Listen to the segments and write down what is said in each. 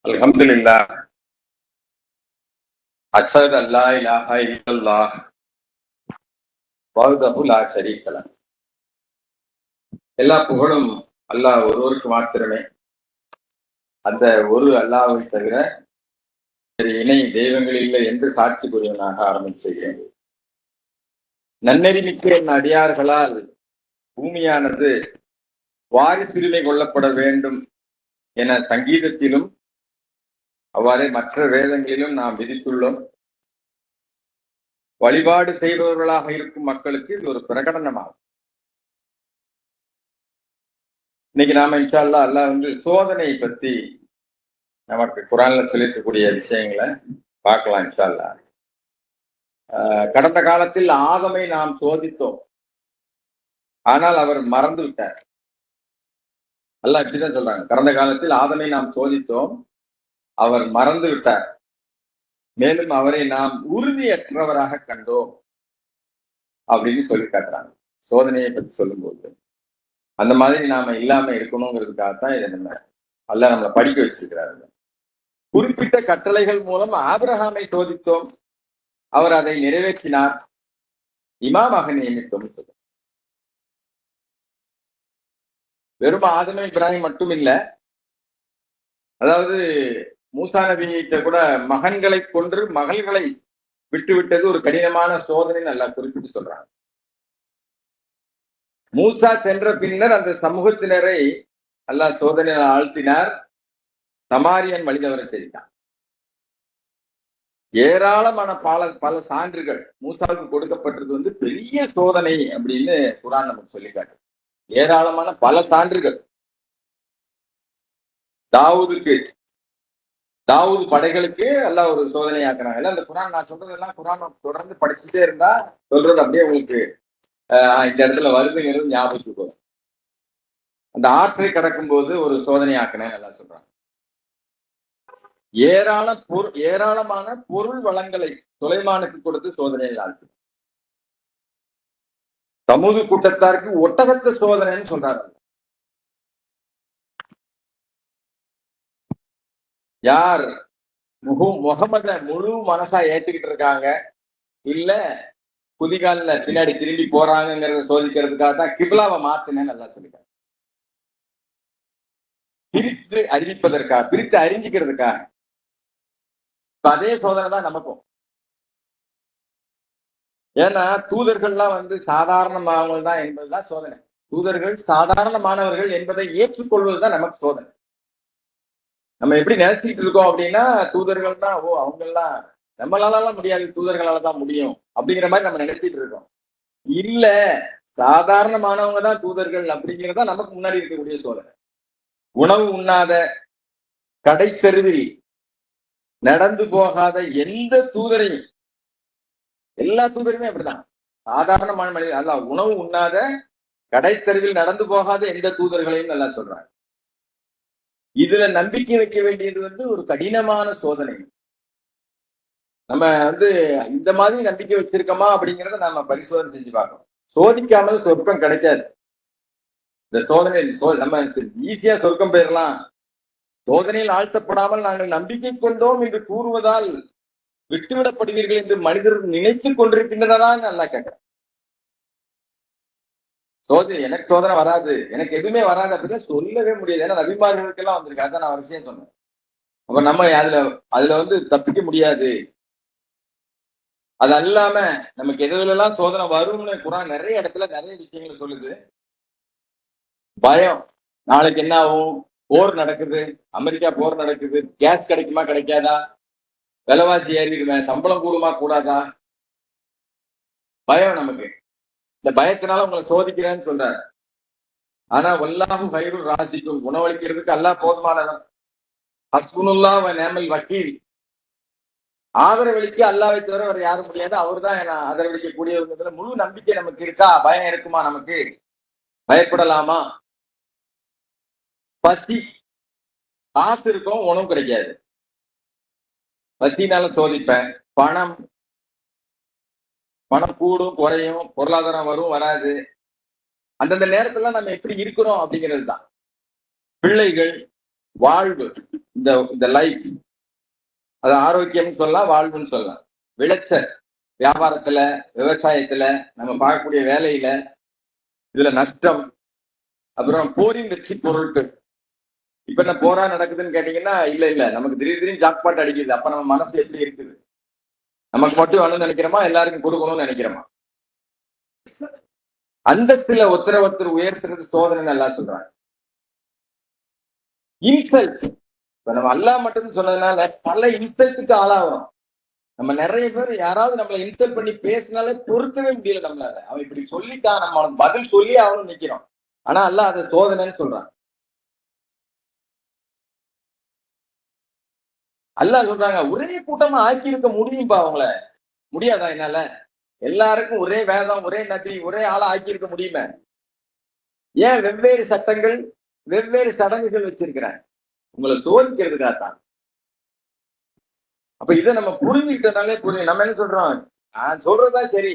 அல்ஹம்துலில்லாஹ் அஷ்ஹது அல்லா இலாஹா இல்லல்லாஹ் வஹ்தஹு லா ஷரீக லஹ். எல்லா புகழும் அல்லாஹ் ஒருவருக்கு மாத்திரமே. அந்த ஒரு அல்லாஹ்வை தவிர இணை தெய்வங்கள் இல்லை என்று சாட்சி கூறியவனாக ஆரம்பிச்சுகிறேன். நன்னெறிமிக்க என் அடியார்களால் பூமியானது வாரிசுரிமை கொள்ளப்பட வேண்டும் என சங்கீதத்திலும் அவ்வாறே மற்ற வேதங்களிலும் நாம் விதித்துள்ளோம். வழிபாடு செய்பவர்களாக இருக்கும் மக்களுக்கு இது ஒரு பிரகடனமாகும். இன்னைக்கு நாம இன்ஷா அல்லாஹ் அல்லாஹ் சோதனை பத்தி நமக்கு குர்ஆன்ல சொல்லிருக்கக்கூடிய விஷயங்களை பார்க்கலாம் இன்ஷா அல்லாஹ். கடந்த காலத்தில் ஆதமை நாம் சோதித்தோம், ஆனால் அவர் மறந்து விட்டார். அல்லாஹ் இப்படிதான் சொல்றாங்க, கடந்த காலத்தில் ஆதமை நாம் சோதித்தோம், அவர் மறந்து விட்டார், மேலும் அவரை நாம் உறுதியற்றவராக கண்டோம் அப்படின்னு சொல்லி காட்டுறாங்க. சோதனையை பத்தி சொல்லும் போது அந்த மாதிரி நாம இல்லாம இருக்கணுங்கிறதுக்காகத்தான் இதை நம்ம அல்லாஹ் நம்மளை படிக்க வச்சிருக்கிறாரு. குறிப்பிட்ட கட்டளைகள் மூலம் ஆபிரகாமை சோதித்தோம், அவர் அதை நிறைவேற்றினார், இமாமாக நியமித்தோம். வெறும் ஆதம் இப்ராஹிம் மட்டும் இல்ல, அதாவது மூசா நபிகிட்ட கூட மகன்களை கொன்று மகள்களை விட்டு விட்டது ஒரு கடினமான சோதனை அல்லாஹ் குறிப்பிட்டு சொல்றாங்க. மூசா சென்ற பின்னர் அந்த சமூகத்தினரை அல்லாஹ் சோதனையில் ஆழ்த்தினார், சமாரியன் வழிதவர செய்தான். ஏராளமான பல சான்றுகள் மூசாவுக்கு கொடுக்கப்பட்டது பெரிய சோதனை அப்படின்னு குர்ஆன் நமக்கு சொல்லி காட்டு. ஏராளமான பல சான்றுகள். தாவூது படைகளுக்கு எல்லாம் ஒரு சோதனை ஆக்குறாங்க. அந்த குர்ஆன் நான் சொல்றதெல்லாம் குர்ஆன் தொடர்ந்து படிச்சுட்டே இருந்தா சொல்றது அப்படியே உங்களுக்கு இந்த இடத்துல வருதுங்கிறது ஞாபகத்துக்கு வரும். அந்த ஆற்றை கடக்கும் போது ஒரு சோதனை ஆக்கினேன் எல்லாம் சொல்றாங்க. ஏராளமான பொருள் வளங்களை சுலைமானுக்கு கொடுத்து சோதனையில் ஆழ்த்து. சமூக கூட்டத்தாருக்கு ஒட்டகத்த சோதனைன்னு சொல்றாரு. யார் முகமத முழு மனசா ஏத்துக்கிட்டு இருக்காங்க, இல்ல குதிகால பின்னாடி திரும்பி போறாங்கிறத சோதிக்கிறதுக்காக தான் கிப்லாவை மாத்தினேன்னு நல்லா சொல்லிட்டாங்க. பிரித்து அறிவிப்பதற்காக, பிரித்து அறிஞ்சிக்கிறதுக்காக. அதே சோதனை தான் நமக்கும். ஏன்னா தூதர்கள்லாம் சாதாரணமானவங்க தான் என்பதுதான் சோதனை. தூதர்கள் சாதாரணமானவர்கள் என்பதை ஏற்றுக்கொள்வதுதான் நமக்கு சோதனை. நம்ம எப்படி நினைச்சிட்டு இருக்கோம் அப்படின்னா, தூதர்கள் தான் அவங்க எல்லாம் நம்மளால முடியாது, தூதர்களால தான் முடியும் அப்படிங்கிற மாதிரி நம்ம நினைச்சிட்டு இருக்கோம். இல்ல, சாதாரணமானவங்க தான் தூதர்கள் அப்படிங்கிறதா நமக்கு முன்னாடி இருக்கக்கூடிய சோதனை. உணவு உண்ணாத, கடைத்தெருவில் நடந்து போகாத எந்த தூதரையும், எல்லா தூதருமே அப்படிதான் சாதாரணமான மனிதன். அதான் உணவு உண்ணாத, கடைத்தெருவில் நடந்து போகாத எந்த தூதர்களையும் நல்லா சொல்றாங்க. இதுல நம்பிக்கை வைக்க வேண்டியது ஒரு கடினமான சோதனை. நம்ம இந்த மாதிரி நம்பிக்கை வச்சிருக்கோமா அப்படிங்கிறத நம்ம பரிசோதனை செஞ்சு பார்க்கணும். சோதிக்காமல் சொர்க்கம் கிடைக்காது. இந்த சோதனை நம்ம ஈஸியா சொர்க்கம் பெறலாம், சோதனையில் ஆழ்த்தப்படாமல் நாங்கள் நம்பிக்கை கொண்டோம் என்று கூறுவதால் விட்டுவிடப்படுவீர்கள் என்று மனிதர்கள் நினைத்துக் கொண்டிருக்கின்றதா நல்லா கேட்கிறேன். எனக்கு சோதனை வராது, எனக்கு எதுவுமே வராது அப்படின்னு சொல்லவே முடியாது. ஏன்னா நபிமார்களுக்கு எல்லாம் வந்திருக்கு. அதான் நான் வரிசையா சொன்னேன். அப்ப நம்ம அதுல தப்பிக்க முடியாது. அது அல்லாம நமக்கு எதுலாம் சோதனை வரும்னு குர்ஆன் நிறைய இடத்துல நிறைய விஷயங்கள் சொல்லுது. பயம், நாளைக்கு என்ன ஆகும், போர் நடக்குது, அமெரிக்கா போர் நடக்குது, கேஸ் கிடைக்குமா கிடைக்காதா, விலைவாசி ஏறிடுவேன், சம்பளம் கூடுமா கூடாதா, பயம் நமக்கு. இந்த பயத்தினால உங்களை சோதிக்கிறேன்னு சொல்றாரு. ஆனா வல்லாஹு கைரு ராசிக்கும், உணவளிக்கிறதுக்கு அல்லாஹ் போதுமானவன். ஹஸ்புனுல்லாஹ் வ நிஅமல் வக்கீல், ஆதரவளிக்க அல்லாஹ்வை தவிர வேற யாரும் முடியாது, அவர் தான் ஆதரவளிக்க கூடியவங்க. முழு நம்பிக்கை நமக்கு இருக்கா? பயம் இருக்குமா? நமக்கு பயப்படலாமா? பசி, காசு இருக்கும், உணவு கிடைக்காது, பசினால சோதிப்பேன். பணம் கூடும் குறையும், பொருளாதாரம் வரும் வராது, அந்தந்த நேரத்துல நம்ம எப்படி இருக்கிறோம் அப்படிங்கிறது தான். பிள்ளைகள், வாழ்வு, இந்த லைஃப், அது ஆரோக்கியம்னு சொல்லலாம், வாழ்வுன்னு சொல்லலாம். விளைச்சல், வியாபாரத்துல, விவசாயத்துல, நம்ம பார்க்கக்கூடிய வேலையில, இதுல நஷ்டம், அப்புறம் போரின் வெற்றி பொருட்கள். இப்ப என்ன போரா நடக்குதுன்னு கேட்டீங்கன்னா, இல்ல நமக்கு திடீர்னு ஜாக்பாட் அடிக்குது. அப்ப நம்ம மனசு எப்படி இருக்குது? நமக்கு மட்டும் வேணும்னு நினைக்கிறோமா, எல்லாருக்கும் கொடுக்கணும்னு நினைக்கிறோமா? அந்தஸ்துல ஒருத்தர் உயர்த்துறது சோதனை நல்லா சொல்றாங்க. இன்சல்ட், இப்ப நம்ம அல்லாஹ் மட்டும் சொன்னதுனால பல இன்சல்ட்டுக்கு ஆளாகிறோம். நம்ம நிறைய பேர் யாராவது நம்மளை இன்சல்ட் பண்ணி பேசினாலே பொறுக்கவே முடியல நம்மளால. அவன் இப்படி சொல்லிட்டான், நம்ம அவனுக்கு பதில் சொல்லி அவனும் நிக்கிறோம். ஆனா அல்லாஹ் அதை சோதனைன்னு சொல்றான். அல்லாஹ் சொல்றாங்க, ஒரே கூட்டமா ஆக்கி இருக்க முடியும்பா அவங்கள. முடியாதா என்னால? எல்லாருக்கும் ஒரே வேதம், ஒரே நபி, ஒரே ஆளா ஆக்கி இருக்க முடியுமே? ஏன் வெவ்வேறு சட்டங்கள், வெவ்வேறு சடங்குகள் வச்சிருக்கிறேன்? உங்களை சோதிக்கிறதுக்காகத்தான். அப்ப இதை நம்ம புரிஞ்சுக்கிட்டதாலே புரியும். நம்ம என்ன சொல்றோம்? நான் சொல்றதா சரி.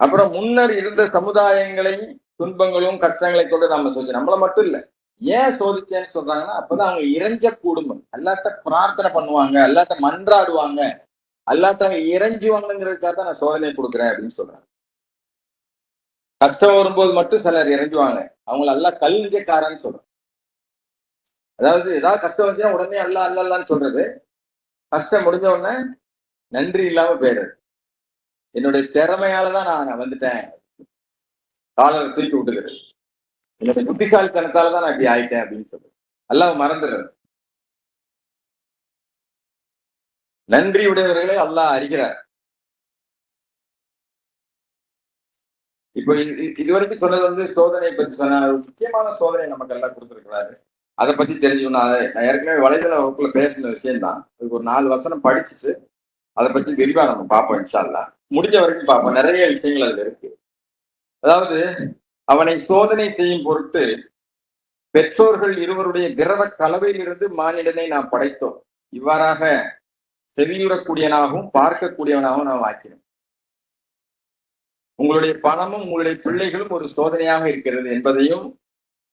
அப்புறம் முன்னர் இருந்த சமுதாயங்களை துன்பங்களும் கஷ்டங்களை கொண்டு நம்ம சொல்லி நம்மள மட்டும் இல்ல, ஏன் சோதிச்சேன்னு சொல்றாங்கன்னா, அப்பதான் அவங்க இறைஞ்ச கூடும், அல்லாட்ட பிரார்த்தனை பண்ணுவாங்க, அல்லாட்ட மன்றாடுவாங்க, அல்லாட்ட அவங்க இறைஞ்சுவாங்கிறதுக்காக தான் நான் சோதனை கொடுக்குறேன் அப்படின்னு சொல்றேன். கஷ்டம் வரும்போது மட்டும் சிலர் இறைஞ்சுவாங்க, அவங்கள எல்லாம் கல்விக்காரன்னு சொல்றேன். அதாவது ஏதாவது கஷ்டம் வந்துச்சுன்னா உடனே அல்லான்னு சொல்றது, கஷ்டம் முடிஞ்ச உடனே நன்றி இல்லாம போயிடுறது. என்னுடைய திறமையாலதான் நான் வந்துட்டேன், காலரை தூக்கி விட்டுக்கிறது, என்னுடைய புத்திசாலித்தனத்தாலதான் நான் இப்படி ஆயிட்டேன் அப்படின்னு சொல்றது. அல்லாஹ் மறந்துடுறது. நன்றி உடையவர்களே அல்லாஹ் அறிகிறார். இப்போ இதுவரைக்கும் சொன்னது சோதனை பத்தி சொன்ன ஒரு முக்கியமான சோதனை நமக்கு எல்லாம் கொடுத்துருக்கிறாரு. அதை பத்தி தெரிஞ்சுக்கணும். நான் ஏற்கனவே வலைதள வகுப்புல பேசின விஷயம்தான். அதுக்கு ஒரு 4 வசனம் படிச்சுட்டு அதை பத்தி விரிவா நம்ம பார்ப்போம் இன்ஷா அல்லாஹ். முடிஞ்ச வரைக்கும் பார்ப்போம். நிறைய விஷயங்கள் அதுல இருக்கு. அதாவது அவனை சோதனை செய்யும் பொருட்டு பெற்றோர்கள் இருவருடைய திரவ கலவையிலிருந்து மானிடனை நாம் படைத்தோம். இவ்வாறாக செவியுறக்கூடியவனாகவும் பார்க்கக்கூடியவனாகவும் நாம் ஆக்கினோம். உங்களுடைய பணமும் உங்களுடைய பிள்ளைகளும் ஒரு சோதனையாக இருக்கிறது என்பதையும்,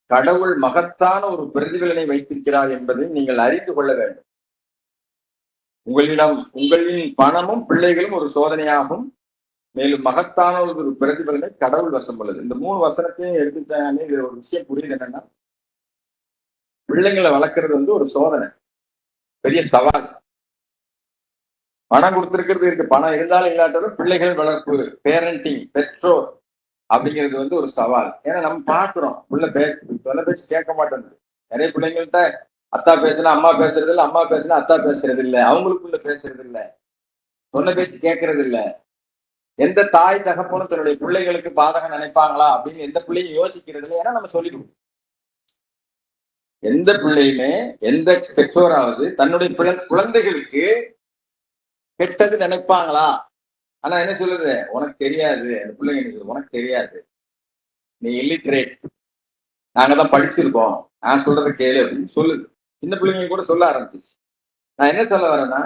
கடவுள் மகத்தான ஒரு பிரதிபலனை வைத்திருக்கிறார் என்பதையும் நீங்கள் அறிந்து கொள்ள வேண்டும். உங்களின் பணமும் பிள்ளைகளும் ஒரு சோதனையாகும், மேலும் மகத்தான ஒரு பிரதிபலனை கடவுள் வசம் உள்ளது. இந்த 3 வசனத்தையும் எடுத்துட்டாலே இது ஒரு விஷயம் புரியுது. என்னன்னா, பிள்ளைங்களை வளர்க்கறது ஒரு சோதனை, பெரிய சவால். பணம் கொடுத்திருக்கிறது இருக்கு, பணம் இருந்தாலும் இல்லாட்டாலும் பிள்ளைகள் வளர்ப்பு, பேரண்டிங், பெற்றோர் அப்படிங்கிறது ஒரு சவால். ஏன்னா நம்ம பாக்குறோம், பிள்ளை பேச்சு கேட்க மாட்டேங்குது. நிறைய பிள்ளைங்கள்ட்ட அத்தா பேசுனா அம்மா பேசுறது இல்லை, அம்மா பேசுனா அத்தா பேசுறது இல்லை, அவங்களுக்குள்ள பேசுறது இல்லை, சொன்ன பேச்சு கேட்கறது இல்லை. எந்த தாய் தகப்பனும் தன்னுடைய பிள்ளைகளுக்கு பாதகம் நினைப்பாங்களா அப்படின்னு எந்த பிள்ளையும் யோசிக்கிறது இல்லை. ஏன்னா நம்ம சொல்லிடுவோம். எந்த பிள்ளையுமே, எந்த பெற்றோராவது தன்னுடைய குழந்தைகளுக்கு கெட்டது நினைப்பாங்களா? ஆனா என்ன சொல்லுது? உனக்கு தெரியாது. அந்த பிள்ளைங்க என்ன சொல்லுது? உனக்கு தெரியாது, நீ இல்லிட்ரேட், நாங்க தான் படிச்சிருக்கோம், நான் சொல்றதை கேளு அப்படின்னு சொல்லுது. சின்ன பிள்ளைங்க கூட சொல்ல ஆரம்பிச்சிச்சு. நான் என்ன சொல்ல வரேன்னா,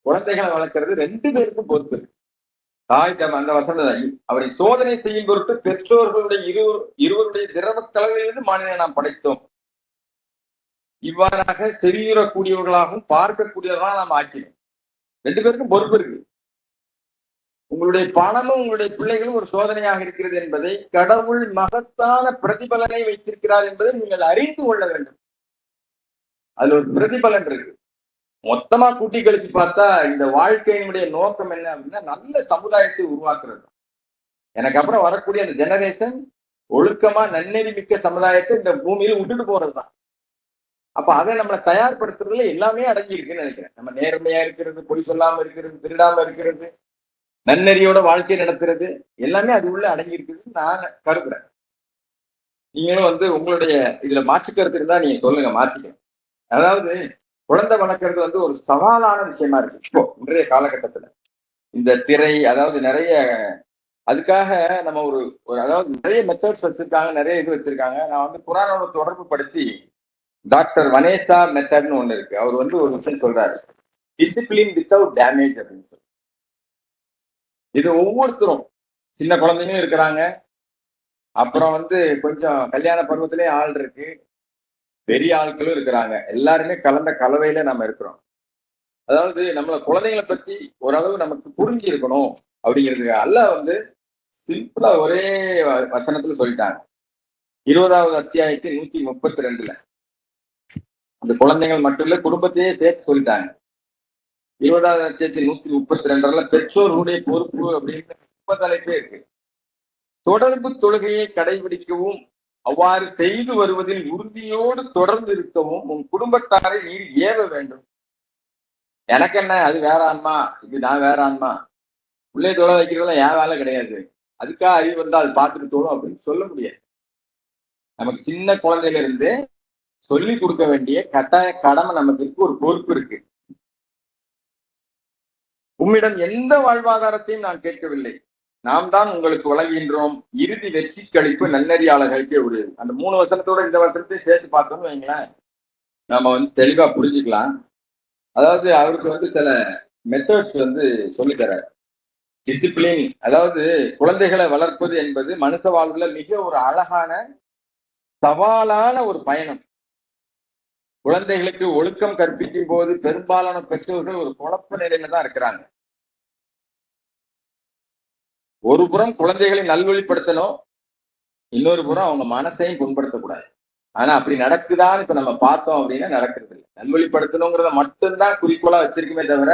குழந்தைகளை வளர்க்கறது 2 பேருக்கும் பொறுப்பு இருக்கு. தாய் அந்த வசனம், அவரை சோதனை செய்யும் பொருட்டு பெற்றோர்களுடைய இருவருடைய திரவ கலவையிலிருந்து மாநில நாம் படைத்தோம். இவ்வாறாக செவியுறக்கூடியவர்களாகவும் பார்க்கக்கூடியவர்களாக நாம் ஆக்கினோம். 2 பேருக்கும் பொறுப்பு இருக்கு. உங்களுடைய பணமும் உங்களுடைய பிள்ளைகளும் ஒரு சோதனையாக இருக்கிறது என்பதை, கடவுள் மகத்தான பிரதிபலனை வைத்திருக்கிறார் என்பதை நீங்கள் அறிந்து கொள்ள வேண்டும். அதுல ஒரு பிரதிபலன் இருக்கு. மொத்தமா கூட்டி கழிச்சு பார்த்தா இந்த வாழ்க்கையினுடைய நோக்கம் என்ன அப்படின்னா, நல்ல சமுதாயத்தை உருவாக்குறது. எனக்கு அப்புறம் வரக்கூடிய அந்த ஜெனரேஷன் ஒழுக்கமா நன்னெறி மிக்க சமுதாயத்தை இந்த பூமியில விட்டுட்டு போறதுதான். அப்ப அதை நம்மளை தயார்படுத்துறதுல எல்லாமே அடங்கி இருக்குன்னு நினைக்கிறேன். நம்ம நேர்மையா இருக்கிறது, பொய் சொல்லாம இருக்கிறது, திருடாம இருக்கிறது, நன்னெறியோட வாழ்க்கை நடத்துறது, எல்லாமே அது உள்ள அடங்கி இருக்குதுன்னு நான் கருதுறேன். நீங்களும் உங்களுடைய இதுல மாற்று கருத்து இருந்தா நீங்க சொல்லுங்க, மாத்திக்க. அதாவது குழந்தை வளர்க்கறது ஒரு சவாலான விஷயமா இருக்கு இப்போ இன்றைய காலகட்டத்துல. இந்த திரை, அதாவது நிறைய அதுக்காக நம்ம ஒரு அதாவது நிறைய மெத்தட்ஸ் வச்சிருக்காங்க, நிறைய இது வச்சிருக்காங்க. நான் குரானோட தொடர்பு படுத்தி டாக்டர் வனேசா மெத்தட்னு ஒண்ணு இருக்கு. அவர் ஒரு விஷயம் சொல்றாரு, டிசிப்ளின் வித்தவுட் டேமேஜ் அப்படின்னு சொல்லி. இது ஒவ்வொருத்தரும், சின்ன குழந்தைங்களும் இருக்கிறாங்க, அப்புறம் கொஞ்சம் கல்யாண பருவத்திலே ஆள் இருக்கு, பெரிய ஆட்களும் இருக்கிறாங்க. எல்லாருமே கலந்த கலவையில நம்ம இருக்கிறோம். அதாவது நம்மள குழந்தைகளை பத்தி ஓரளவு நமக்கு புரிஞ்சு இருக்கணும் அப்படிங்கிறதுக்கு அல்லாஹ் வந்து சிம்பிளா ஒரே வசனத்துல சொல்லிட்டாங்க. 20வது அத்தியாயத்தில் 132ல அந்த குழந்தைகள் மட்டும் இல்ல, குடும்பத்தையே சேர்த்து சொல்லிட்டாங்க. 20வது அத்தியாயத்தில் 132ல பெற்றோர்களுடைய பொறுப்பு அப்படின்னு தலைப்பே இருக்கு. தொடர்பு தொழுகையை கடைபிடிக்கவும் அவ்வாறு செய்து வருவதில் உறுதியோடு தொடர்ந்து இருக்கவும் உன் குடும்பத்தாரை நீர் ஏவ வேண்டும். எனக்கு என்ன, அது வேற ஆன்மா, இது நான் வேற ஆன்மா, உள்ளே தொலை வைக்கிறதுலாம் என் வேலை கிடையாது, அதுக்காக அறிவு வந்தா அது பார்த்துட்டு தோணும் அப்படின்னு சொல்ல முடியாது. நமக்கு சின்ன குழந்தையில இருந்து சொல்லி கொடுக்க வேண்டிய கட்டாய கடமை நமக்கு இருக்கு, ஒரு பொறுப்பு இருக்கு. உம்மிடம் எந்த வாழ்வாதாரத்தையும் நான் கேட்கவில்லை, நாம் தான் உங்களுக்கு வழங்குகின்றோம், இறுதி வெற்றி கழிப்பு நன்னறியாளர்களுக்கே உரியது. அந்த 3 வசனத்தோட இந்த வசனத்தையும் சேர்த்து பார்த்தோம்னு வைங்களேன், நம்ம வந்து தெளிவா புரிஞ்சுக்கலாம். அதாவது அவருக்கு வந்து சில மெத்தட்ஸ் வந்து சொல்லித்தரார். டிசிப்ளின், அதாவது குழந்தைகளை வளர்ப்பது என்பது மனுஷ வாழ்வுல மிக ஒரு அழகான சவாலான ஒரு பயணம். குழந்தைகளுக்கு ஒழுக்கம் கற்பிக்கும் போது பெரும்பாலான பெற்றோர்கள் ஒரு குழப்ப நிலையில தான் இருக்கிறாங்க. ஒரு புறம் குழந்தைகளை நல்வழிப்படுத்தணும், இன்னொரு புறம் அவங்க மனசையும் புண்படுத்தக்கூடாது. ஆனா அப்படி நடக்குதான்னு இப்ப நம்ம பார்த்தோம் அப்படின்னா நடக்கிறது இல்லை. நல்வழிப்படுத்தணுங்கிறத மட்டும்தான் குறிக்கோளா வச்சிருக்குமே தவிர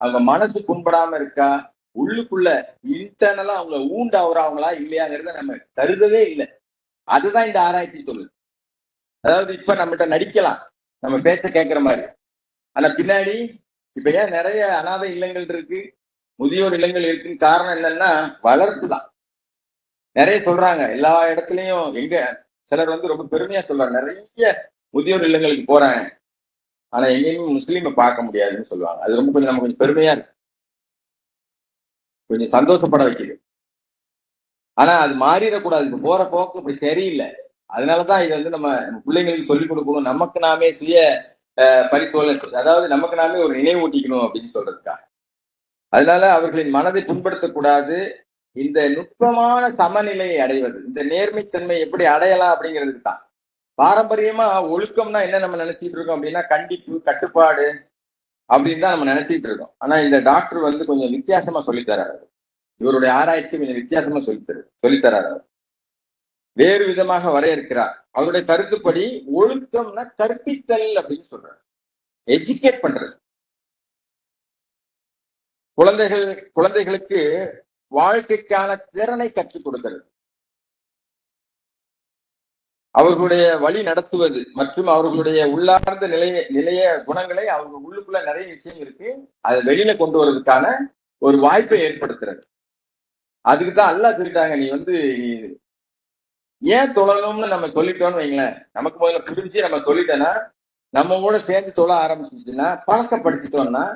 அவங்க மனசு புண்படாம இருக்கா, உள்ளுக்குள்ள இன்டர்னலா அவங்கள ஊண்டாவறாங்களா இல்லையாங்கிறத நம்ம கருதவே இல்லை. அதுதான் இந்த ஆராய்ச்சி சொல்லுது. அதாவது இப்ப நம்மகிட்ட நடிக்கலாம், நம்ம பேச்ச கேட்கிற மாதிரி, ஆனா பின்னாடி இப்ப ஏன் நிறைய அனாதை இல்லங்கள் இருக்கு, முதியோர் இல்லங்கள் இருக்குன்னு காரணம் என்னன்னா வளர்ப்பு தான். நிறைய சொல்றாங்க எல்லா இடத்துலயும், எங்க சிலர் வந்து ரொம்ப பெருமையா சொல்றாங்க, நிறைய முதியோர் இல்லங்களுக்கு போறேன் ஆனா எங்கேயுமே முஸ்லீமை பார்க்க முடியாதுன்னு சொல்லுவாங்க. அது ரொம்ப கொஞ்சம் நம்ம கொஞ்சம் பெருமையா இருக்கு, கொஞ்சம் சந்தோஷப்பட வைக்குது. ஆனா அது மாறிடக்கூடாது. இப்ப போற போக்கு இப்படி சரியில்லை. அதனாலதான் இது வந்து நம்ம பிள்ளைங்களுக்கு சொல்லிக் கொடுக்கணும், நமக்கு நாமே சுய பரிசோதனை, அதாவது நமக்கு நாமே ஒரு நினைவூட்டிக்கணும் அப்படின்னு சொல்றதுக்காக. அதனால அவர்களின் மனதை புண்படுத்தக்கூடாது. இந்த நுட்பமான சமநிலையை அடைவது, இந்த நேர்மைத்தன்மை எப்படி அடையலாம் அப்படிங்கிறதுக்கு தான். பாரம்பரியமா ஒழுக்கம்னா என்ன நம்ம நினைச்சிட்டு இருக்கோம் அப்படின்னா கண்டிப்பு, கட்டுப்பாடு அப்படின்னு தான் நம்ம நினைச்சிட்டு இருக்கோம். ஆனா இந்த டாக்டர் வந்து கொஞ்சம் வித்தியாசமா சொல்லித்தராரு. இவருடைய ஆராய்ச்சி கொஞ்சம் வித்தியாசமா சொல்லித்தராரு. வேறு விதமாக வரையறுக்கிறார். அவருடைய கருத்துப்படி ஒழுக்கம்னா கற்பித்தல் அப்படின்னு சொல்றாரு, எஜுகேட் பண்றது. குழந்தைகளுக்கு வாழ்க்கைக்கான திறனை கற்றுக் கொடுக்கிறது, அவர்களுடைய வழி நடத்துவது மற்றும் அவர்களுடைய உள்ளார்ந்த நிலைய குணங்களை, அவங்க உள்ளுக்குள்ள நிறைய விஷயம் இருக்கு, அதை வெளியில கொண்டு வர்றதுக்கான ஒரு வாய்ப்பை ஏற்படுத்துறது. அதுக்குதான் அல்லாஹ் சொல்லிட்டாங்க, நீ வந்து ஏன் தொழணும்னு நம்ம சொல்லிட்டோம்னு வைங்களேன், நமக்கு முதல்ல புரிஞ்சு நம்ம சொல்லிட்டோம்னா, நம்ம கூட சேர்ந்து தொழ ஆரம்பிச்சுச்சுன்னா, பழக்கப்படுத்திட்டோம்னா,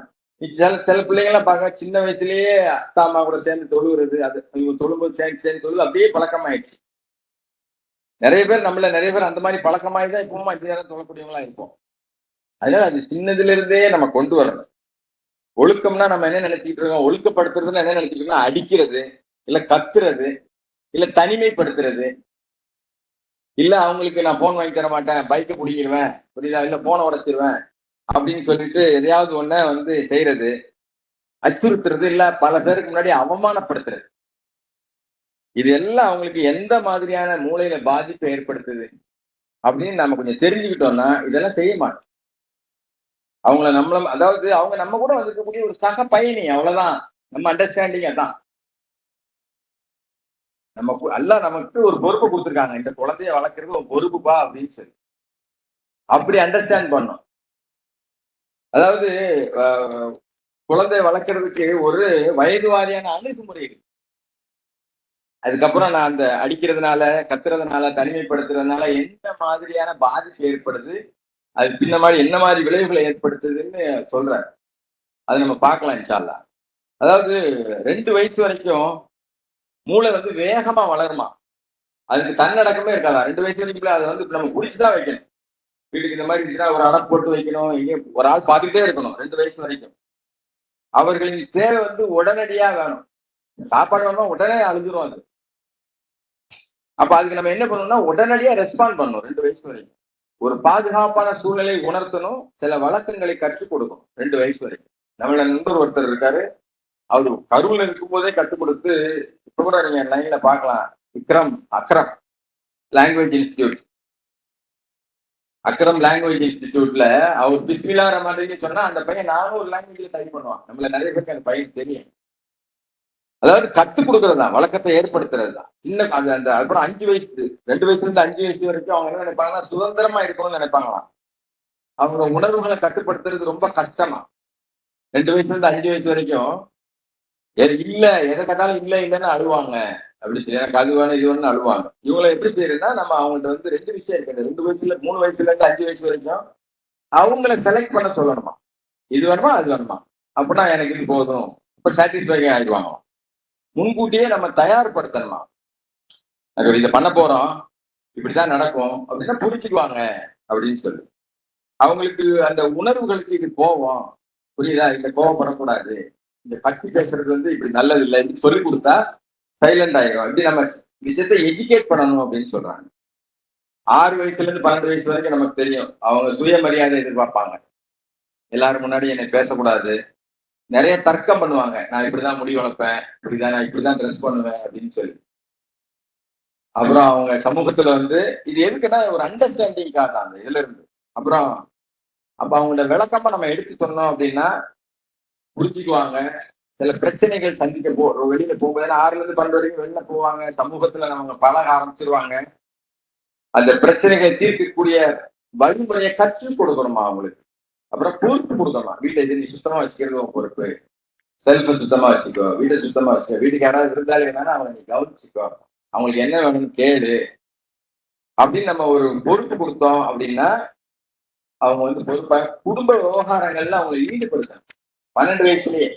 சில பிள்ளைங்களாம் பார்க்க சின்ன வயசுலயே அத்தா அம்மா கூட சேர்ந்து தொழுகிறது, அது இவங்க தொழும்போது சேர்ந்து தொழுது அப்படியே பழக்கமாயிடுச்சு. நிறைய பேர் அந்த மாதிரி பழக்கமாயிதான் இப்பவும் 5 நேரம் தொழக்கூடியவங்களா இருப்போம். அதனால அது சின்னதுல இருந்தே நம்ம கொண்டு வரணும். ஒழுக்கம்னா நம்ம என்ன நினைச்சிட்டு இருக்கோம், ஒழுக்கப்படுத்துறதுன்னு என்ன நினைச்சிட்டு இருக்கோம், அடிக்கிறது, இல்ல கத்துறது, இல்ல தனிமைப்படுத்துறது, இல்ல அவங்களுக்கு நான் போன் வாங்கி தர மாட்டேன், பைக்கை பிடிக்கிடுவேன், புரியுதா, இல்ல போனை உடைச்சிருவேன் அப்படின்னு சொல்லிட்டு எதையாவது ஒண்ண வந்து செய்யறது, அச்சுறுத்துறது, இல்ல பல பேருக்கு முன்னாடி அவமானப்படுத்துறது. இது எல்லாம் அவங்களுக்கு எந்த மாதிரியான மூளையில பாதிப்பை ஏற்படுத்துது அப்படின்னு நம்ம கொஞ்சம் தெரிஞ்சுக்கிட்டோம்னா இதெல்லாம் செய்ய மாட்டோம். அதாவது அவங்க நம்ம கூட வந்திருக்கக்கூடிய ஒரு சக பயணி, அவ்வளவுதான். நம்ம அண்டர்ஸ்டாண்டிங் தான். எல்லாம் நமக்கு ஒரு பொறுப்பு கொடுத்துருக்காங்க, இந்த குழந்தைய வளர்க்கறது ஒரு பொறுப்புப்பா அப்படின்னு சொல்லி அப்படி அண்டர்ஸ்டாண்ட் பண்ணும். அதாவது குழந்தைய வளர்க்கறதுக்கு ஒரு வயது வாரியான அணுகுமுறை இருக்கு. அதுக்கப்புறம் நான் அந்த அடிக்கிறதுனால, கத்துறதுனால, தனிமைப்படுத்துறதுனால என்ன மாதிரியான பாதிப்பு ஏற்படுது, அது பின்ன மாதிரி என்ன மாதிரி விளைவுகளை ஏற்படுத்துதுன்னு சொல்றாரு. அதை நம்ம பார்க்கலாம் இன்ஷா அல்லாஹ். அதாவது 2 வயசு வரைக்கும் மூளை வந்து வேகமா வளருமா, அதுக்கு தன்னடக்கமே இருக்காதா. 2 வயசு வரைக்கும் அதை வந்து நம்ம குடிச்சுதான் வைக்கணும். வீட்டுக்கு இந்த மாதிரி இருந்துச்சுன்னா ஒரு அடை போட்டு வைக்கணும், இங்கே ஒரு ஆள் பார்த்துக்கிட்டே இருக்கணும் 2 வயசு வரைக்கும். அவர்களின் தேவை வந்து உடனடியா வேணும். சாப்பாடு வேணும் உடனே அழுதுரும் அது. அப்ப அதுக்கு நம்ம என்ன பண்ணணும்னா உடனடியா ரெஸ்பாண்ட் பண்ணணும் 2 வயசு வரைக்கும். ஒரு பாதுகாப்பான சூழ்நிலை உணர்த்தணும், சில வழக்கங்களை கற்றுக் கொடுக்கும் 2 வயசு வரைக்கும். நம்மள நண்பர் ஒருத்தர் இருக்காரு, அவரு கருவில் இருக்கும் போதே கற்றுக் கொடுத்து, இப்ப கூட நீங்க லைன்ல பார்க்கலாம். Akram language institute, Akram language இன்ஸ்டிடியூட்ல அவர் பிஸ்மில்லா ரஹ்மான் சொன்னா அந்த பையன் 400 லாங்குவேஜ்ல டைப் பண்ணுவான். நம்மள நிறைய பேருக்கு அந்த பையன் தெரியும். அதாவது கத்துக் கொடுக்கறது தான், வழக்கத்தை ஏற்படுத்துறது தான். இன்னும் அந்த அப்புறம் 5 வயசு 2 வயசுல இருந்து 5 வயசு வரைக்கும் அவங்க என்ன நினைப்பாங்கன்னா, சுதந்திரமா இருக்கணும்னு நினைப்பாங்களாம். அவங்க உணர்வுகளை கட்டுப்படுத்துறது ரொம்ப கஷ்டமா. 2 வயசுல இருந்து 5 வயசு வரைக்கும் இல்ல, எதை கேட்டாலும் இல்லைன்னு அழுவாங்க. அப்படின்னு சொல்லி எனக்கு அது வேணும் இது வேணும்னு அழுவாங்க. இவங்களை எப்படி செய்யறதுன்னா, நம்ம அவங்கள்ட்ட வந்து 2 விஷயம் இருக்கு. 2 வயசுல 3 வயசுல இருந்து 5 வயசு வரைக்கும் அவங்கள செலக்ட் பண்ண சொல்லணுமா. இது வேணுமா அது வேணுமா, அப்படின்னா எனக்கு இது போதும், இப்ப சாட்டிஸ்ஃபை ஆயிடுவாங்க. முன்கூட்டியே நம்ம தயார்படுத்தணுமா. இதை பண்ண போறோம், இப்படிதான் நடக்கும் அப்படின்னா புரிஞ்சுக்குவாங்க அப்படின்னு சொல்லி அவங்களுக்கு அந்த உணர்வுகளுக்கு இது கோவம், புரியுதா, இந்த கோவப்படக்கூடாது, இந்த பத்தி பேசுறது வந்து இப்படி நல்லது இல்லை சொல்லி கொடுத்தா சைலண்ட் ஆயிடும். இப்படி நம்ம விஷயத்தை எஜுகேட் பண்ணணும் அப்படின்னு சொல்றாங்க. 6 வயசுல இருந்து 12 வயசு வரைக்கும் நமக்கு தெரியும், அவங்க சுயமரியாதை எதிர்பார்ப்பாங்க. எல்லாரும் முன்னாடி என்னை பேசக்கூடாது, நிறைய தர்க்கம் பண்ணுவாங்க. நான் இப்படிதான் முடி வளர்ப்பேன், இப்படிதான் நான் இப்படிதான் ட்ரெஸ் பண்ணுவேன் அப்படின்னு சொல்லி. அப்புறம் அவங்க சமூகத்துல வந்து இது எதுக்குன்னா ஒரு அண்டர்ஸ்டாண்டிங்காக தான் அந்த இதுல இருந்து. அப்புறம் அப்ப அவங்களோட விளக்கமா நம்ம எடுத்து சொன்னோம் அப்படின்னா புரிஞ்சுக்குவாங்க. சில பிரச்சனைகள் சந்திக்க வெளியில போகும்போது 6ல இருந்து 12 வரைக்கும் வெளில போவாங்க, சமூகத்துல அவங்க பழக ஆரம்பிச்சிருவாங்க. அந்த பிரச்சனைகளை தீர்க்கக்கூடிய வழிமுறையை கற்றுக் கொடுக்கணுமா அவங்களுக்கு. அப்புறம் பொறுப்பு கொடுக்கணுமா. வீட்டை இது நீ சுத்தமா வச்சுக்கிறது உன் பொறுப்பு, செல்ஃப சுத்தமா வச்சுக்கோ, வீட்டை சுத்தமா வச்சுக்கோ, வீட்டுக்கு யாராவது விருந்தாளி இருந்தாலும் அவங்களை நீ கவனிச்சுக்கோ, அவங்களுக்கு என்ன வேணும்னு கேளு அப்படின்னு நம்ம ஒரு பொறுப்பு கொடுத்தோம் அப்படின்னா அவங்க வந்து பொறுப்பா குடும்ப விவகாரங்கள்ல அவங்களை ஈடுபடுத்தணும். 12 வயசுலயே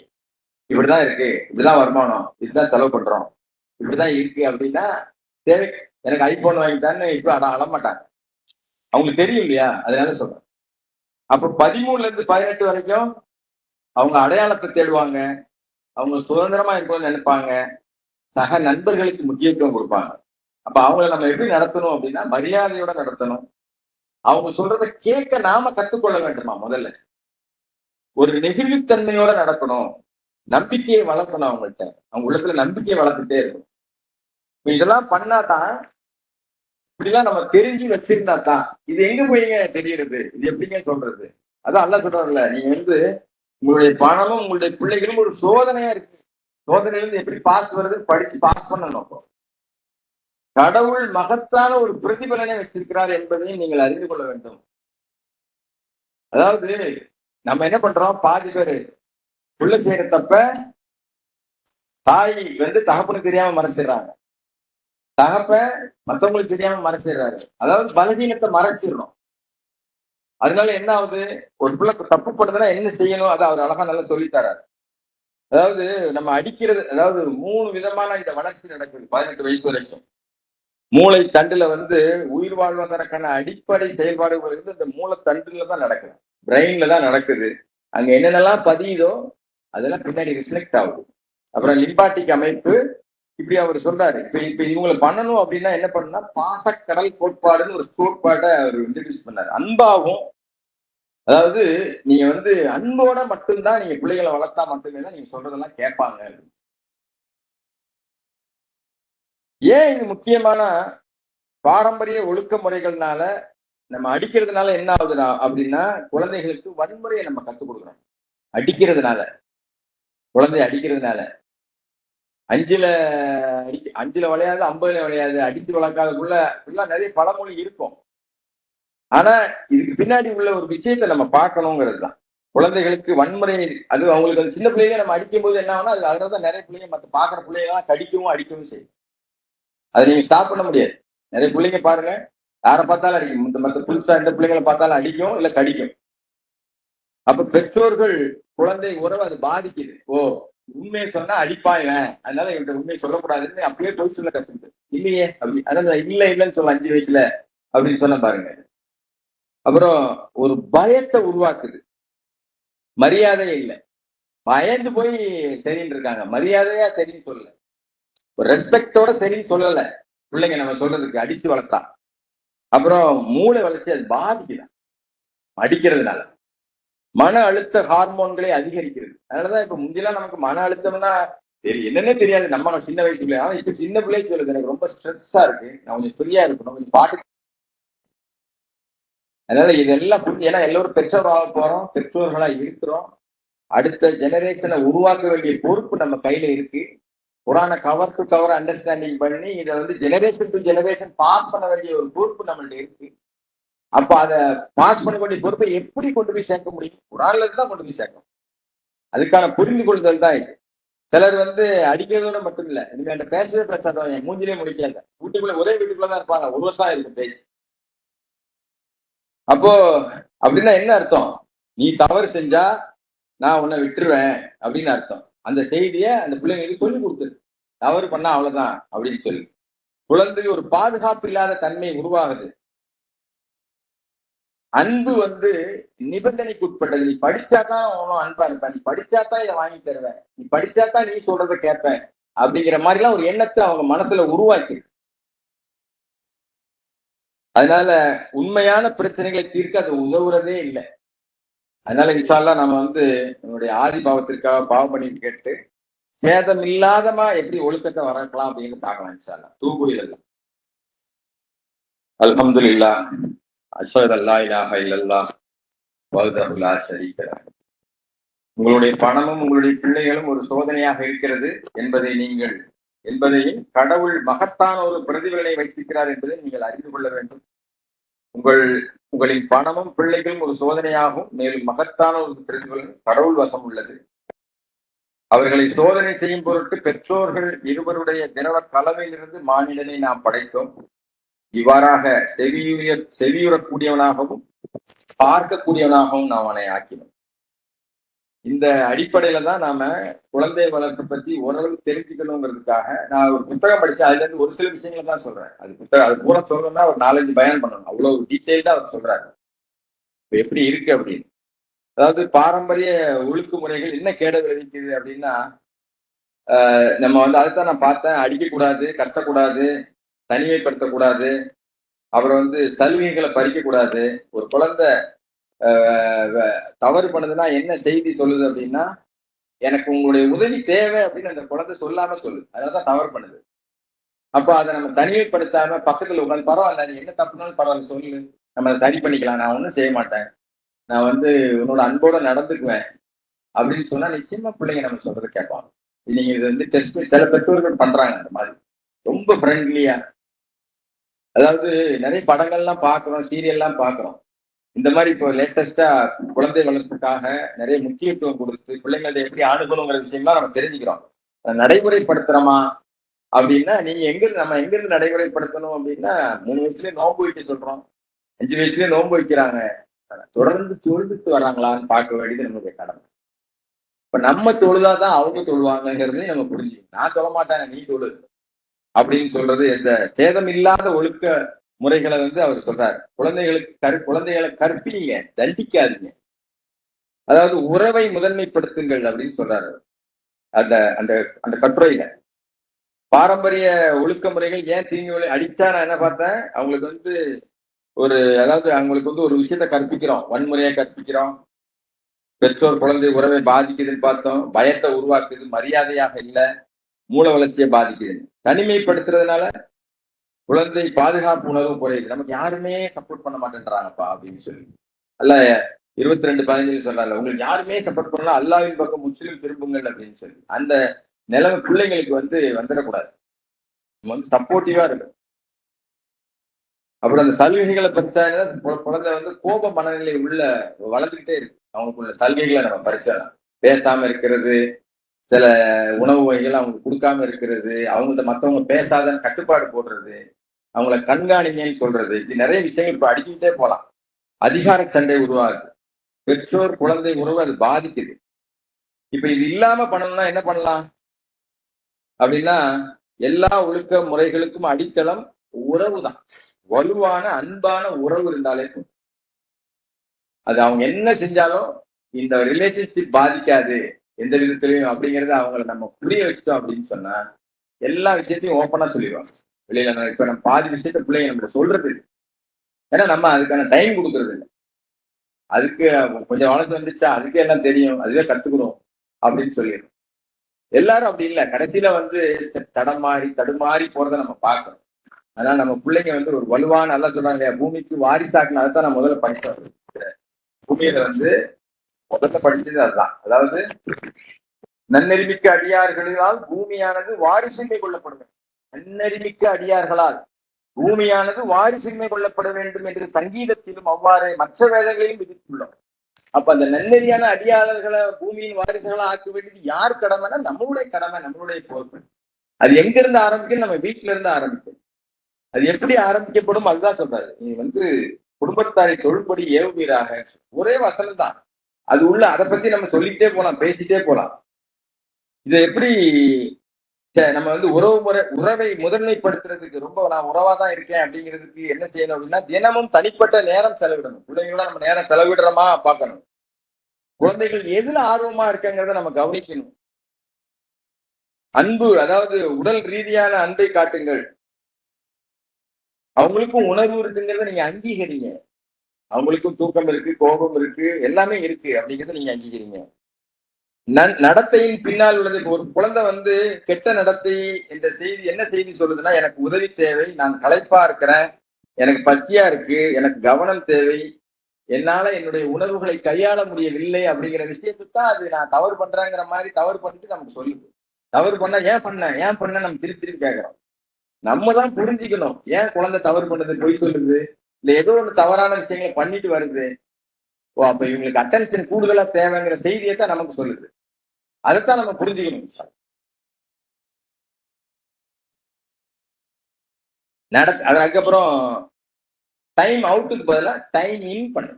இப்படிதான் இருக்கு, இப்படிதான் வருமானம், இதுதான் செலவு பண்றோம், இப்படிதான் இருக்கு அப்படின்னா தேவை. எனக்கு ஐபோன் வாங்கிட்டான்னு இப்ப அழமாட்டாங்க, அவங்களுக்கு தெரியும் இல்லையா, அதனால சொல்றேன். அப்ப 13ல இருந்து 18 வரைக்கும் அவங்க அடையாளத்தை தேடுவாங்க, அவங்க சுதந்திரமா இருக்கணும்னு நினைப்பாங்க, சக நண்பர்களுக்கு முக்கியத்துவம் கொடுப்பாங்க. அப்ப அவங்கள நம்ம எப்படி நடத்தணும் அப்படின்னா மரியாதையோட நடத்தணும். அவங்க சொல்றதை கேட்க நாம கற்றுக்கொள்ள வேண்டுமா. முதல்ல ஒரு நெகிழ்வுத்தன்மையோட நடக்கணும், நம்பிக்கையை வளர்க்கணும். அவங்கள்ட்ட அவங்க உள்ளத்துல நம்பிக்கையை வளர்த்துட்டே இருக்கணும். இதெல்லாம் பண்ணாதான், இப்படிலாம் நம்ம தெரிஞ்சு வச்சிருந்தா தான் இது எங்க போய்ங்க தெரியுறது, இது எப்படிங்க சொல்றது. அதான் அல்ல சொல்றாருல்ல, நீங்க வந்து உங்களுடைய பணமும் உங்களுடைய பிள்ளைகளும் ஒரு சோதனையா இருக்கு, சோதனையிலிருந்து எப்படி பாஸ் வருது படிச்சு பாஸ் பண்ணணும். கடவுள் மகத்தான ஒரு பிரதிபலனை வச்சிருக்கிறார் என்பதையும் நீங்கள் அறிந்து கொள்ள வேண்டும். அதாவது நம்ம என்ன பண்றோம், பாதி பேரு புள்ள செய்யற தப்ப தாய் வந்து தகப்பனுக்கு தெரியாம மறைச்சிடுறாங்க, தகப்ப மத்தவங்களுக்கு தெரியாம மறைச்சிடுறாரு. அதாவது பலவீனத்தை மறைச்சிடணும். அதனால என்ன ஆகுது, ஒரு பிள்ளை தப்பு பண்ணுதுன்னா என்ன செய்யணும் அதை அவர் அழகா நல்லா சொல்லித்தராரு. அதாவது நம்ம அடிக்கிறது, அதாவது 3 விதமான இந்த வளர்ச்சி நடக்குது 18 வயசு வரைக்கும். மூளை தண்டுல வந்து உயிர் வாழ்வதற்கான அடிப்படை செயல்பாடுகள் வந்து இந்த மூளை தண்டுல தான் நடக்குது, பிரெயின்ல தான் நடக்குது. அங்க என்னென்னலாம் பதியுதோ அதெல்லாம் பின்னாடி ரிஃப்ளெக்ட் ஆகுது. அப்புறம் லிம்பாட்டிக் அமைப்பு, இப்படி அவர் சொல்றாரு. இப்ப இவங்களை பண்ணணும் அப்படின்னா என்ன பண்ணுன்னா பாசக்கடல் கோட்பாடுன்னு ஒரு கோட்பாட்டை அவர் இன்ட்ரடியூஸ் பண்ணாரு. அன்பாகும், அதாவது நீங்க வந்து அன்போட மட்டும்தான் நீங்க பிள்ளைகளை வளர்த்தா மட்டுமே தான் நீங்க சொல்றதெல்லாம் கேட்பாங்க. ஏன் இது முக்கியமான பாரம்பரிய ஒழுக்க முறைகள்னால நம்ம அடிக்கிறதுனால என்ன ஆகுதுன்னா அப்படின்னா குழந்தைகளுக்கு வன்முறையை நம்ம கத்துக் கொடுக்கணும். அடிக்கிறதுனால, குழந்தைய அடிக்கிறதுனால 5ல விளையாது 50ல விளையாது, அடிச்சு வளர்க்காதக்குள்ள நிறைய பழமொழி இருக்கும். ஆனா இதுக்கு பின்னாடி உள்ள ஒரு விஷயத்தை நம்ம பார்க்கணுங்கிறது தான். குழந்தைகளுக்கு வன்முறை, அது அவங்களுக்கு சின்ன பிள்ளைங்க நம்ம அடிக்கும் போது என்ன ஆகுனா அதனாலதான் நிறைய பிள்ளைங்க மற்ற பாக்குற பிள்ளைங்கலாம் கடிக்கவும் அடிக்கவும் செய்யும். அதை நீங்க ஸ்டாப் பண்ண முடியாது. நிறைய பிள்ளைங்க பாருங்க, யாரை பார்த்தாலும் அடிக்கும், மற்ற புதுசா எந்த பிள்ளைங்களை பார்த்தாலும் அடிக்கும் இல்ல கடிக்கும். அப்ப பெற்றோர்கள் குழந்தை உறவு அது பாதிக்குது. ஓ உண்மையை சொன்னா அடிப்பாயன், அதனால இவங்க உண்மையை சொல்லக்கூடாதுன்னு அப்பயே போய் சொல்ல கத்துக்கிட்டு இல்லையே அப்படி, அதாவது இல்லைன்னு சொல்ல 5 வயசுல அப்படின்னு சொன்ன பாருங்க. அப்புறம் ஒரு பயத்தை உருவாக்குது, மரியாதையே இல்லை, பயந்து போய் சரின்னு இருக்காங்க, மரியாதையா சரின்னு சொல்லல, ஒரு ரெஸ்பெக்டோட சரின்னு சொல்லல பிள்ளைங்க நம்ம சொல்றதுக்கு, அடிச்சு வளர்த்தா. அப்புறம் மூளை வளர்ச்சி அது பாதிக்குதான் அடிக்கிறதுனால. மன அழுத்த ஹார்மோன்களை அதிகரிக்கிறது. அதனாலதான் இப்ப முந்தியெல்லாம் நமக்கு மன அழுத்தம்னா என்னன்னே தெரியாது நம்ம சின்ன வயசுல. ஆனா இப்ப சின்ன பிள்ளைக்கு சொல்லுது எனக்கு ரொம்ப ஸ்ட்ரெஸ்ஸா இருக்கு, நான் கொஞ்சம் ஃப்ரீயா இருக்கணும், கொஞ்சம் பாட்டு. அதனால இதெல்லாம் ஏன்னா எல்லோரும் பெற்றோராக போறோம், பெற்றோர்களா இருக்கிறோம். அடுத்த ஜெனரேஷனை உருவாக்க வேண்டிய பொறுப்பு நம்ம கையில இருக்கு. குரானை கவர் டு கவர் அண்டர்ஸ்டாண்டிங் பண்ணி இதை வந்து ஜெனரேஷன் டு ஜெனரேஷன் பாஸ் பண்ண வேண்டிய ஒரு பொறுப்பு நம்மள்ட்ட இருக்கு. அப்ப அதை பாஸ் பண்ண வேண்டிய பொறுப்பை எப்படி கொண்டு போய் சேர்க்க முடியும்? குரான்ல இருந்து தான் கொண்டு போய் சேர்க்கணும். அதுக்கான புரிந்து கொள்ளுதல் தான் இது. சிலர் வந்து அடிக்கிறதோட மட்டும் இல்ல, இனிமே அந்த பேசவே பேசாதவங்க மூஞ்சிலே முடிக்காத வீட்டுக்குள்ள ஒரே வீட்டுக்குள்ளதான் இருப்பாங்க, ஒரு வருஷம் இருக்கும் பேசி. அப்போ அப்படின்னா என்ன அர்த்தம்? நீ தவறு செஞ்சா நான் உன்னை விட்டுருவேன் அப்படின்னு அர்த்தம். அந்த செய்திய அந்த பிள்ளைங்களுக்கு சொல்லி கொடுத்துரு, தவறு பண்ணா அவ்வளவுதான் அப்படின்னு சொல்லி. குழந்தைக்கு ஒரு பாதுகாப்பு இல்லாத தன்மை உருவாகுது. அன்பு வந்து நிபந்தனைக்கு உட்பட்டது. நீ படிச்சாதான் உன்னும் அன்பா இருப்ப, நீ படிச்சாதான் இதை வாங்கி தருவேன், நீ படிச்சாதான் நீ சொல்றதை கேட்பேன் அப்படிங்கிற மாதிரி எல்லாம் ஒரு எண்ணத்தை அவங்க மனசுல உருவாக்கி. அதனால உண்மையான பிரச்சனைகளை தீர்க்க அது உதவுறதே இல்லை. அதனால இன்ஷால்லா நம்ம வந்து நம்மளுடைய ஆதி பாவத்திற்காக பாவம் பண்ணிட்டு கேட்டு சேதம் இல்லாதமா எப்படி ஒழுக்கத்தை வரக்கலாம் அப்படின்னு பார்க்கலாம் இன்ஷால்லா. தூக்குகிறது அல்ஹம்துலில்லாஹ் அஷ்ஹது அல்லா இலாஹ இல்லல்லாஹ் வஹ்தஹு லா ஷரீக லஹ். உங்களுடைய பணமும் உங்களுடைய பிள்ளைகளும் ஒரு சோதனையாக இருக்கிறது என்பதையும் கடவுள் மகத்தான ஒரு பிரதிபலனை வைத்திருக்கிறார் என்பதை நீங்கள் அறிந்து கொள்ள வேண்டும். உங்களின் பணமும் பிள்ளைகளும் ஒரு சோதனையாகும், மேலும் மகத்தான ஒரு பிரதிபலன் கடவுள் வசம் உள்ளது. அவர்களை சோதனை செய்யும் பொருட்டு பெற்றோர்கள் இருவருடைய திரவ கலவையிலிருந்து மானிடனை நாம் படைத்தோம். இவ்வாறாக செவியுறக்கூடியவனாகவும் பார்க்கக்கூடியவனாகவும் நாம் அவனை ஆக்கினோம். இந்த அடிப்படையில தான் நாம குழந்தை வளர்ப்பு பத்தி ஓரளவு தெரிஞ்சுக்கணுங்கிறதுக்காக நான் ஒரு புத்தகம் படிச்சேன். அதுல இருந்து ஒரு சில விஷயங்களை தான் சொல்றேன். அது கூட சொல்லணும்னா ஒரு 4-5 பயன் பண்ணணும், அவ்வளவு டீட்டெயில்டா அவர் சொல்றாரு எப்படி இருக்கு அப்படின்னு. அதாவது பாரம்பரிய ஒழுக்குமுறைகள் என்ன கேட விளைவிக்குது அப்படின்னா, நம்ம வந்து அதுதான் நான் பார்த்தேன், அடிக்கக்கூடாது, கத்தக்கூடாது, தனிமைப்படுத்தக்கூடாது, அப்புறம் வந்து சலுகைகளை பறிக்க கூடாது. ஒரு குழந்தை தவறு பண்ணுதுன்னா என்ன செய்தி சொல்லுது அப்படின்னா, எனக்கு உங்களுடைய உதவி தேவை அப்படின்னு அந்த குழந்தை சொல்லாம சொல்லுது, அதனாலதான் தவறு பண்ணுது. அப்ப அதை நம்ம தனிமைப்படுத்தாம பக்கத்துல உட்காந்து பரவாயில்ல நீ என்ன தப்புனாலும் பரவாயில்ல சொல்லு, நம்ம அதை சரி பண்ணிக்கலாம், நான் ஒன்றும் செய்ய மாட்டேன், நான் வந்து உன்னோட அன்போட நடந்துக்குவேன் அப்படின்னு சொன்னா நிச்சயமா பிள்ளைங்க நம்ம சொல்றதை கேட்பாங்க. நீங்க இது வந்து டெஸ்ட் சில பெற்றோர்கள் பண்றாங்க அந்த மாதிரி ரொம்ப ஃப்ரெண்ட்லியா. அதாவது நிறைய படங்கள்லாம் பாக்குறோம், சீரியல்லாம் பாக்குறோம். இந்த மாதிரி இப்போ லேட்டஸ்டா குழந்தை வளர்ப்புக்காக நிறைய முக்கியத்துவம் கொடுத்து பிள்ளைங்கள்ட்ட எப்படி அணுகணுங்கிற விஷயம்லாம் நம்ம தெரிஞ்சுக்கிறோம். நடைமுறைப்படுத்துறோமா அப்படின்னா நீங்க நம்ம எங்கிருந்து நடைமுறைப்படுத்தணும் அப்படின்னா, 3 வயசுலயே நோன்பு வைக்க சொல்றோம், 5 வயசுலயே நோன்பு வைக்கிறாங்க, தொடர்ந்து தொழுதுட்டு வராங்களான்னு பார்க்க வேண்டியது நம்மளுடைய கடமை. இப்ப நம்ம தொழுதாதான் அவங்க தொழுவாங்கிறதையும் நம்ம புரிஞ்சுக்கணும். நான் சொல்ல மாட்டேன் நீ தொழு அப்படின்னு சொல்றது எந்த சேதம் இல்லாத ஒழுக்க முறைகளை வந்து அவர் சொல்றாரு. குழந்தைகளை கற்பிங்க, தண்டிக்காதீங்க. அதாவது உறவை முதன்மைப்படுத்துங்கள் அப்படின்னு சொல்றாரு அந்த அந்த அந்த கட்டுரையில. பாரம்பரிய ஒழுக்க முறைகள் ஏன் தீங்கு அடிச்சா நான் என்ன பார்த்தேன், அவங்களுக்கு வந்து அதாவது அவங்களுக்கு வந்து ஒரு விஷயத்த கற்பிக்கிறோம், வன்முறையை கற்பிக்கிறோம், பெற்றோர் குழந்தை உறவை பாதிக்குதுன்னு பார்த்தோம், பயத்தை உருவாக்குது, மரியாதையாக இல்லை, மூல வளர்ச்சியை பாதிக்குது. தனிமைப்படுத்துறதுனால குழந்தை பாதுகாப்பு உணர்வு குறையுது, நமக்கு யாருமே சப்போர்ட் பண்ண மாட்டேன்றாங்கப்பா அப்படின்னு சொல்லி. அல்ல 22:15 சொல்றாங்க, உங்களுக்கு யாருமே சப்போர்ட் பண்ணலாம், அல்லாவின் பக்கம் முஸ்லிம் திரும்புங்கள் அப்படின்னு சொல்லி. அந்த நிலைமை பிள்ளைங்களுக்கு வந்து வந்துடக்கூடாது, நம்ம வந்து சப்போர்ட்டிவா இருக்கும். அப்புறம் அந்த சலுகைகளை பறிச்சாங்க குழந்தை வந்து கோப மனநிலை வளர்ந்துகிட்டே இருக்கு. அவங்களுக்குள்ள சலுகைகளை நம்ம பறிச்சாலும் பேசாம இருக்கிறது, சில உணவு வகைகள் அவங்க கொடுக்காம இருக்கிறது, அவங்கள்ட்ட மற்றவங்க பேசாதன்னு கட்டுப்பாடு போடுறது, அவங்கள கண்காணிங்கன்னு சொல்றது, இப்படி நிறைய விஷயங்கள் இப்ப அடிக்கிட்டே போலாம். அதிகார சண்டை உருவாகுது, பெற்றோர் குழந்தை உறவு அது பாதிக்குது. இப்ப இது இல்லாம பண்ணணும்னா என்ன பண்ணலாம் அப்படின்னா, எல்லா ஒழுக்க முறைகளுக்கும் அடித்தளம் உறவு தான். வலுவான அன்பான உறவு இருந்தாலே அது அவங்க என்ன செஞ்சாலும் இந்த ரிலேஷன்ஷிப் பாதிக்காது எந்த விதத்திலையும் அப்படிங்கறத அவங்களை நம்ம புரிய வச்சுட்டோம் அப்படின்னு சொன்னா எல்லா விஷயத்தையும் ஓப்பனா சொல்லிடுவாங்க. வெளியில இப்ப நம்ம பாதி விஷயத்த பிள்ளைங்க நம்ம சொல்றது ஏன்னா நம்ம அதுக்கான டைம் கொடுக்கறது இல்லை. அதுக்கு கொஞ்சம் வளர்ச்சி வந்துச்சா அதுக்கு எல்லாம் தெரியும், அதுவே கத்துக்கணும் அப்படின்னு சொல்லிடும். எல்லாரும் அப்படி இல்லை, கடைசியில வந்து தடுமாறி போறதை நம்ம பார்க்கணும். அதனால நம்ம பிள்ளைங்க வந்து ஒரு வலுவான, நல்லா சொல்றாங்க பூமிக்கு வாரிசாக்குன்னு, அதைத்தான் நான் முதல்ல படித்தேன். பூமியில வந்து முதல்ல படிச்சது அதுதான். அதாவது நன்னெறிமிக்க அடியார்களால் பூமியானது வாரிசுரிமை கொள்ளப்படும். நன்னெறிமிக்க அடியார்களால் பூமியானது வாரிசுரிமை கொள்ளப்பட வேண்டும் என்று சங்கீதத்திலும் அவ்வாறு மற்ற வேதங்களையும் விதித்துள்ளோம். அப்ப அந்த நன்னெறியான அடியாளர்களை பூமியின் வாரிசுகளா ஆக்க வேண்டியது யார் கடமைன்னா நம்மளுடைய கடமை, நம்மளுடைய பொறுப்பு. அது எங்க இருந்து ஆரம்பிக்கும்? நம்ம வீட்டுல இருந்து ஆரம்பிக்கும். அது எப்படி ஆரம்பிக்கப்படும் அதுதான் சொல்றாரு. நீ வந்து குடும்பத்தாரை தொழில்படி ஏவுவீராக, ஒரே வசனம் தான் அது உள்ள. அதை பத்தி நம்ம சொல்லிக்கிட்டே போலாம், பேசிட்டே போலாம். இதை எப்படி நம்ம வந்து உறவை முதன்மைப்படுத்துறதுக்கு, ரொம்ப நான் உறவா தான் இருக்கேன் அப்படிங்கிறதுக்கு என்ன செய்யணும் அப்படின்னா, தினமும் தனிப்பட்ட நேரம் செலவிடணும். பிள்ளைங்களோட நம்ம நேரம் செலவிடுறோமா பார்க்கணும். குழந்தைகள் எதுல ஆர்வமா இருக்காங்கிறத நம்ம கவனிக்கணும். அன்பு, அதாவது உடல் ரீதியான அன்பை காட்டுங்கள். அவங்களுக்கும் உணர்வு இருக்குங்கிறத நீங்க அங்கீகரிங்க. அவங்களுக்கும் தூக்கம் இருக்கு, கோபம் இருக்கு, எல்லாமே இருக்கு அப்படிங்கிறத நீங்க அங்கீகரிங்க. நடத்தையின் பின்னால் உள்ளது. ஒரு குழந்தை வந்து கெட்ட நடத்தை என்ற செய்தி என்ன செய்தி சொல்லுதுன்னா, எனக்கு உதவி தேவை, நான் களைப்பா இருக்கிறேன், எனக்கு பசியா இருக்கு, எனக்கு கவனம் தேவை, என்னால என்னுடைய உணர்வுகளை கையாள முடியவில்லை அப்படிங்கிற விஷயத்துக்கு தான் அது நான் தவறு பண்றேங்கிற மாதிரி தவறு பண்ணிட்டு நமக்கு சொல்லுது. தவறு பண்ணா ஏன் பண்ண நம்ம திருப்பி கேட்கிறோம். நம்ம தான் புரிஞ்சுக்கணும் ஏன் குழந்தை தவறு பண்ணுது, பொய் சொல்லுது, இல்ல ஏதோ ஒண்ணு தவறான விஷயங்களை பண்ணிட்டு வருது. ஓ, அப்ப இவங்களுக்கு அட்டென்ஷன் கூடுதலா தேவைங்கிற செய்தியை தான் நமக்கு சொல்லுது. அதைத்தான் நம்ம புரிஞ்சுக்கணும். அதுக்கப்புறம் டைம் அவுட்டுக்கு பதிலா டைம் இன் பண்ணு.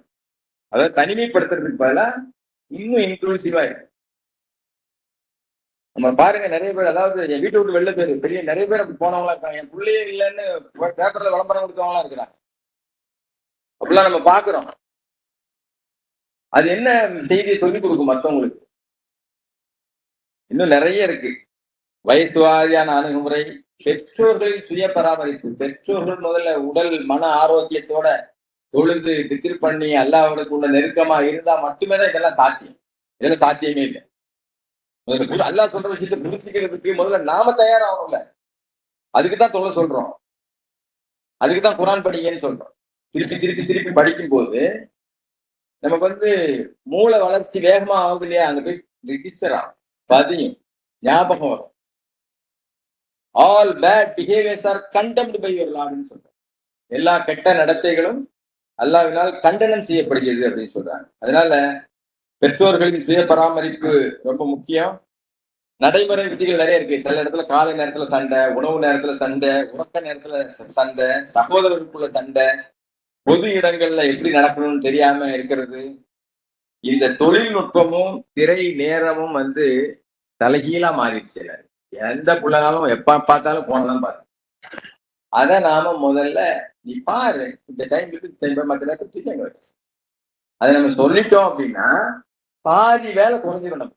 அதாவது தனிமைப்படுத்துறதுக்கு பதிலா இன்னும் இன்க்ளூசிவா இருக்கு. நம்ம பாருங்க, நிறைய பேர், அதாவது என் வீட்டை விட்டு வெளில பேரு பெரிய நிறைய பேர் அப்படி போனவங்களா இருக்காங்க. என் பிள்ளையே இல்லைன்னு பேப்பர்ல விளம்பரம் கொடுத்தவங்களா இருக்கிறாங்க. அப்படிலாம் நம்ம பாக்குறோம். அது என்ன செய்தியை சொல்லிக் கொடுக்கும் மற்றவங்களுக்கு? இன்னும் நிறைய இருக்கு. வயசு வாரியான அணுகுமுறை, பெற்றோர்களின் சுய பராமரிப்பு. பெற்றோர்கள் முதல்ல உடல் மன ஆரோக்கியத்தோட தொழுது திக்ர் பண்ணி அல்லாஹ்வுக்கு உள்ள நெருக்கமா இருந்தா மட்டுமே தான் இதெல்லாம் சாத்தியம். இதெல்லாம் சாத்தியமே இல்லை. அல்லாஹ் சொல்ற விஷயத்தை புரிஞ்சுக்கிறதுக்கு முதல்ல நாம தயாராகணும்ல. அதுக்குதான் தொலை சொல்றோம், அதுக்குதான் குரான் படிங்கன்னு சொல்றோம். திருப்பி திருப்பி திருப்பி படிக்கும் போது நமக்கு வந்து மூளை வளர்ச்சி வேகமா ஆகுது இல்லையா? அங்க போய் ரிஜிஸ்டர் ஆகும், பதியும், ஞாபகம் வரும். All bad behaviours are condemned by your லார்ட்னு சொல்றாங்க. எல்லா கெட்ட நடத்தைகளும் அல்லாஹ்வினால் கண்டனம் செய்யப்படுகிறது அப்படின்னு சொல்றாங்க. அதனால பெற்றோர்களின் சுய பராமரிப்பு ரொம்ப முக்கியம். நடைமுறை விதிகள் நிறைய இருக்கு. சில இடத்துல காலை நேரத்துல சண்டை, உணவு நேரத்துல சண்டை, உறக்க நேரத்துல சண்டை, சகோதரருக்குள்ள சண்டை, பொது இடங்கள்ல எப்படி நடக்கணும்னு தெரியாம இருக்கிறது. இந்த தொழில்நுட்பமும் திரை நேரமும் வந்து தலைகீழா மாறிடுச்சு. எந்த பிள்ளைனாலும் எப்ப பார்த்தாலும் போனதான் பாரு. அதை நாம முதல்ல நீ பாரு, இந்த டைம் மற்ற நேரத்துக்கு அதை நம்ம சொல்லிட்டோம் அப்படின்னா பாதி வேலை குறைஞ்சிக்கணும்.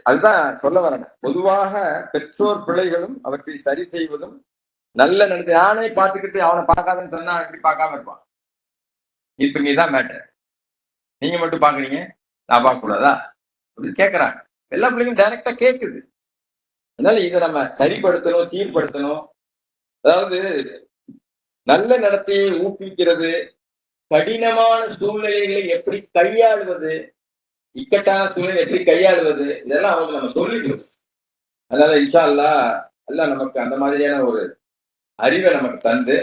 அதுதான் சொல்ல வரேன். பொதுவாக பெற்றோர் பிள்ளைகளும் அவற்றை சரி செய்வதும் நல்ல நடந்து. நானே பார்த்துக்கிட்டு அவனை பார்க்காதன்னு சொன்னா எப்படி பார்க்காம இருப்பான்? இப்ப நீதான் மேட்டர், நீங்க மட்டும் பாக்குறீங்க, நான் பார்க்க கூடாதா அப்படின்னு கேட்கறாங்க. எல்லா பிள்ளைங்களும் டைரக்டா கேட்குது. அதனால இதை நம்ம சரிப்படுத்தணும், சீர்படுத்தணும். அதாவது நல்ல நடத்தையை ஊக்குவிக்கிறது, கடினமான சூழ்நிலைகளை எப்படி கையாளுவது, இக்கட்டான சூழ்நிலை எப்படி கையாளுவது, இதெல்லாம் அவங்க நம்ம சொல்லிக்கணும். அதனால இன்ஷா அல்லாஹ் நமக்கு அந்த மாதிரியான ஒரு அறிவை நமக்கு தந்து,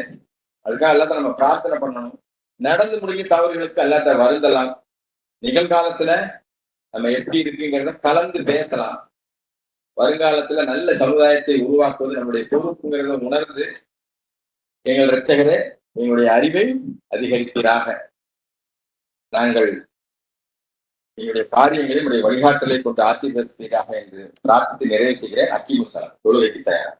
அதுக்காக எல்லாத்த நம்ம பிரார்த்தனை பண்ணணும். நடந்து முடியும் தவறுகளுக்கு எல்லாத்த வருந்தலாம். நிகழ்காலத்துல நம்ம எப்படி இருக்குங்கிறத கலந்து பேசலாம். வருங்காலத்துல நல்ல சமுதாயத்தை உருவாக்குவது நம்முடைய பொறுப்புங்கிறத உணர்ந்து, எங்கள் இரட்சகரே எங்களுடைய அறிவை அதிகரிப்பீராக, நாங்கள் எங்களுடைய காரியங்களை நம்முடைய வழிகாட்டலை கொண்டு ஆசீர்வதிப்பீராக என்று பிரார்த்தனை நிறைவு செய்கிறேன். அக்கீமுசலாம். தொழுகைக்கு தயார்.